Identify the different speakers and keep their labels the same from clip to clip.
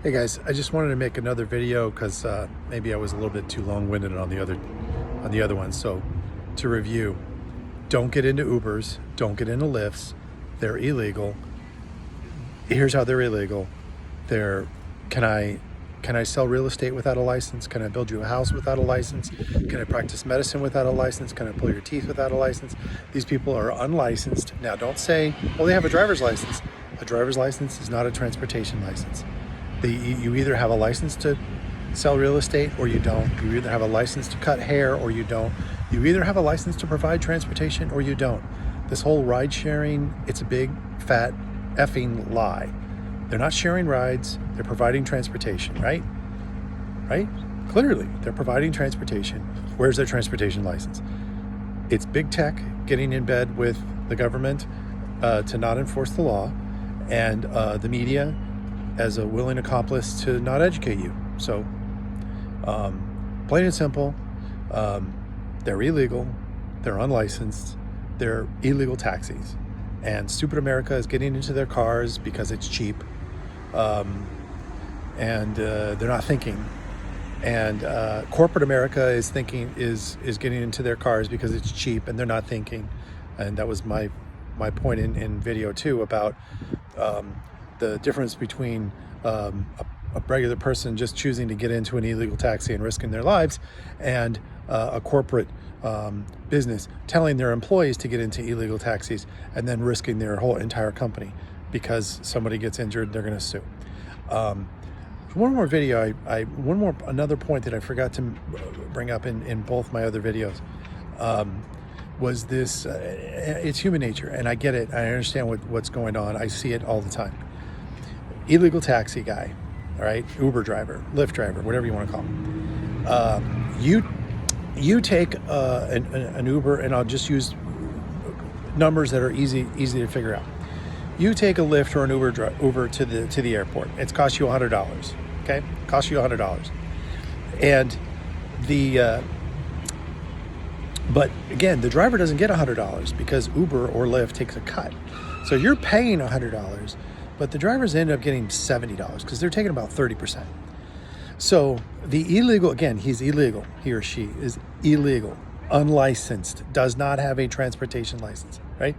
Speaker 1: Hey guys, I just wanted to make another video because maybe I was a little bit too long-winded on the other one. So to review, don't get into Ubers, don't get into Lyfts. They're illegal. Here's how they're illegal. Can I sell real estate without a license? Can I build you a house without a license? Can I practice medicine without a license? Can I pull your teeth without a license? These people are unlicensed. Now don't say, well, they have a driver's license. A driver's license is not a transportation license. You either have a license to sell real estate or you don't. You either have a license to cut hair or you don't. You either have a license to provide transportation or you don't. This whole ride sharing, it's a big fat effing lie. They're not sharing rides, they're providing transportation, right? Right? Clearly, they're providing transportation. Where's their transportation license? It's big tech getting in bed with the government to not enforce the law, and the media as a willing accomplice to not educate you. So, plain and simple, they're illegal, they're unlicensed, they're illegal taxis. And stupid America is getting into their cars because it's cheap. And they're not thinking. And corporate America is getting into their cars because it's cheap and they're not thinking. And that was my point in video 2 about the difference between a regular person just choosing to get into an illegal taxi and risking their lives, and a corporate business telling their employees to get into illegal taxis and then risking their whole entire company because somebody gets injured, they're going to sue. One more video, another point that I forgot to bring up in both my other videos was this, it's human nature, and I get it, I understand what's going on, I see it all the time. Illegal taxi guy, all right, Uber driver, Lyft driver, whatever you want to call him. You take an Uber, and I'll just use numbers that are easy to figure out. You take a Lyft or an Uber to the airport. It's cost you $100. Okay, cost you $100, and but again, the driver doesn't get $100 because Uber or Lyft takes a cut. So you're paying $100, but the drivers end up getting $70 because they're taking about 30%. So the illegal, again, he's illegal. He or she is illegal, unlicensed, does not have a transportation license, right?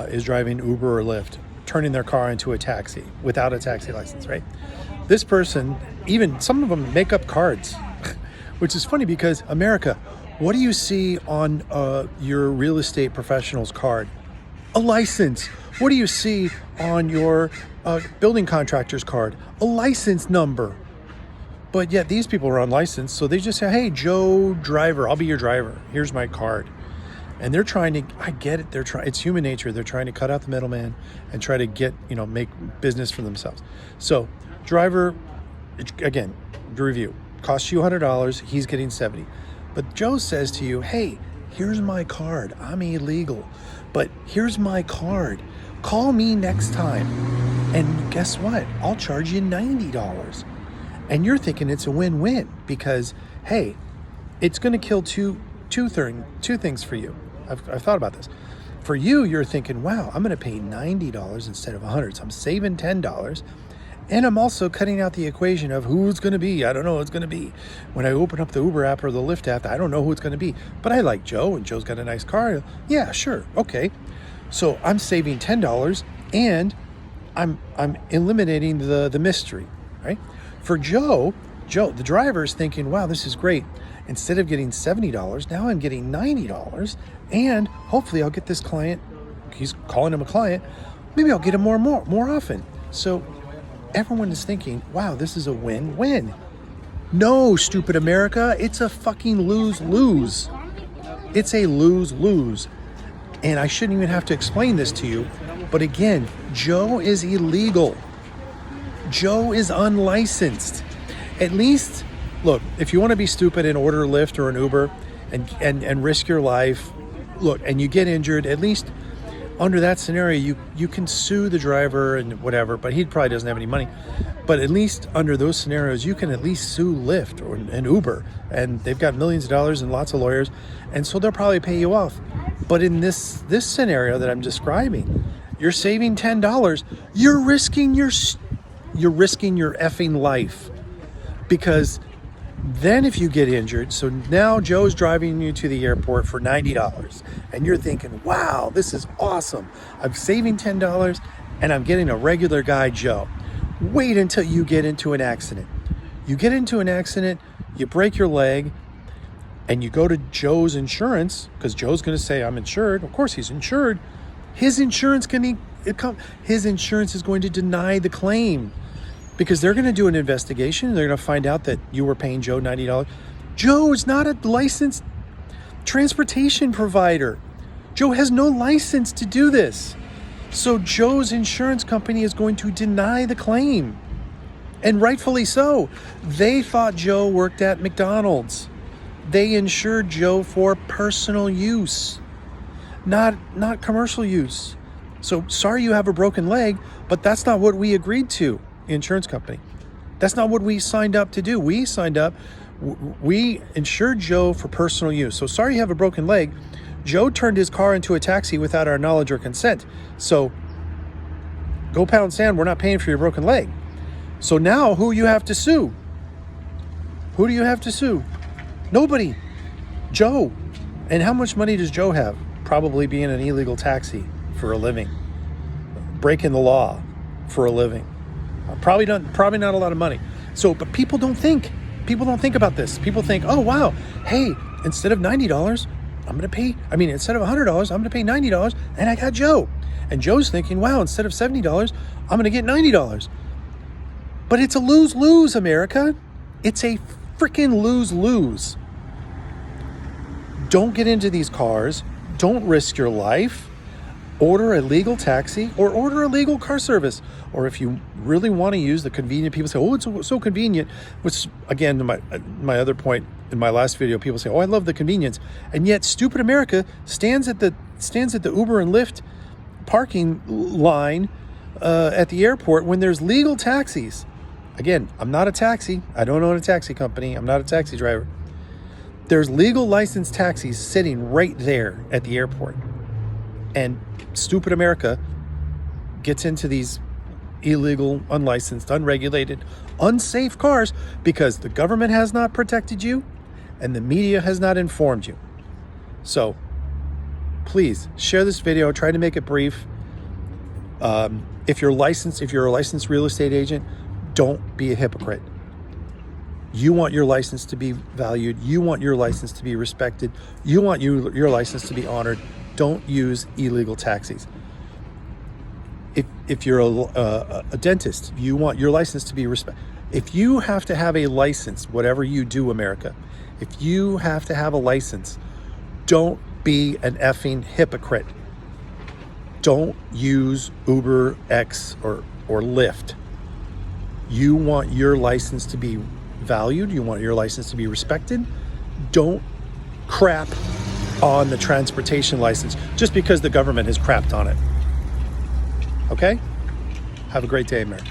Speaker 1: Is driving Uber or Lyft, turning their car into a taxi without a taxi license, right? This person, even some of them make up cards, which is funny because America, what do you see on your real estate professional's card? A license. What do you see on your building contractor's card? A license number. But yet these people are unlicensed, so they just say, hey, Joe driver, I'll be your driver. Here's my card. And they're trying to, I get it, it's human nature. They're trying to cut out the middleman and try to get, make business for themselves. So driver, again, the review, costs you $100, he's getting $70. But Joe says to you, hey, here's my card. I'm illegal, but here's my card. Call me next time. And guess what? I'll charge you $90. And you're thinking it's a win-win because, hey, it's going to kill two things for you. I've thought about this. For you, you're thinking, wow, I'm going to pay $90 instead of $100. So I'm saving $10. And I'm also cutting out the equation of who it's going to be. I don't know who it's going to be. When I open up the Uber app or the Lyft app, I don't know who it's going to be. But I like Joe, and Joe's got a nice car. Yeah, sure. Okay. So I'm saving $10, and I'm eliminating the mystery, right? For Joe, the driver is thinking, wow, this is great. Instead of getting $70, now I'm getting $90, and hopefully I'll get this client. He's calling him a client. Maybe I'll get him more often. So everyone is thinking, wow, this is a win-win. No, stupid America, it's a fucking lose-lose. It's a lose-lose. And I shouldn't even have to explain this to you. But again, Joe is illegal. Joe is unlicensed. At least, look, if you want to be stupid and order a Lyft or an Uber and risk your life, look, and you get injured, at least under that scenario, you can sue the driver and whatever, but he probably doesn't have any money. But at least under those scenarios, you can at least sue Lyft or an Uber, and they've got millions of dollars and lots of lawyers, and so they'll probably pay you off. But in this scenario that I'm describing, you're saving $10. You're risking your you're risking your effing life. Because then if you get injured, so now Joe's driving you to the airport for $90 and you're thinking, wow, this is awesome. I'm saving $10 and I'm getting a regular guy Joe. Wait until you get into an accident. You get into an accident, you break your leg, and you go to Joe's insurance, because Joe's going to say, I'm insured. Of course he's insured. His insurance his insurance is going to deny the claim, because they're going to do an investigation. They're going to find out that you were paying Joe $90. Joe is not a licensed transportation provider. Joe has no license to do this. So Joe's insurance company is going to deny the claim. And rightfully so. They thought Joe worked at McDonald's. They insured Joe for personal use, not commercial use. So sorry you have a broken leg, but that's not what we agreed to, insurance company. That's not what we signed up to do. We insured Joe for personal use. So sorry you have a broken leg. Joe turned his car into a taxi without our knowledge or consent. So go pound sand, we're not paying for your broken leg. So now who you have to sue? Who do you have to sue? Nobody. Joe. And how much money does Joe have? Probably being an illegal taxi for a living. Breaking the law for a living. Probably not a lot of money. So, but people don't think about this. People think, oh wow, hey, instead of $90, instead of $100, I'm going to pay $90 and I got Joe. And Joe's thinking, wow, instead of $70, I'm going to get $90. But it's a lose-lose, America. It's a freaking lose-lose. Don't get into these cars. Don't risk your life. Order a legal taxi or order a legal car service. Or if you really want to use the convenient, people say, oh, it's so convenient. Which, again, my other point in my last video, people say, oh, I love the convenience. And yet stupid America stands at the Uber and Lyft parking line at the airport when there's legal taxis. Again, I'm not a taxi. I don't own a taxi company. I'm not a taxi driver. There's legal licensed taxis sitting right there at the airport. And stupid America gets into these illegal, unlicensed, unregulated, unsafe cars because the government has not protected you and the media has not informed you. So please share this video. Try to make it brief. If you're a licensed real estate agent, don't be a hypocrite. You want your license to be valued. You want your license to be respected. You want your license to be honored. Don't use illegal taxis. If you're a dentist, you want your license to be respected. If you have to have a license, whatever you do, America, if you have to have a license, don't be an effing hypocrite. Don't use Uber X or Lyft. You want your license to be valued. You want your license to be respected. Don't crap on the transportation license just because the government has crapped on it. Okay? Have a great day, America.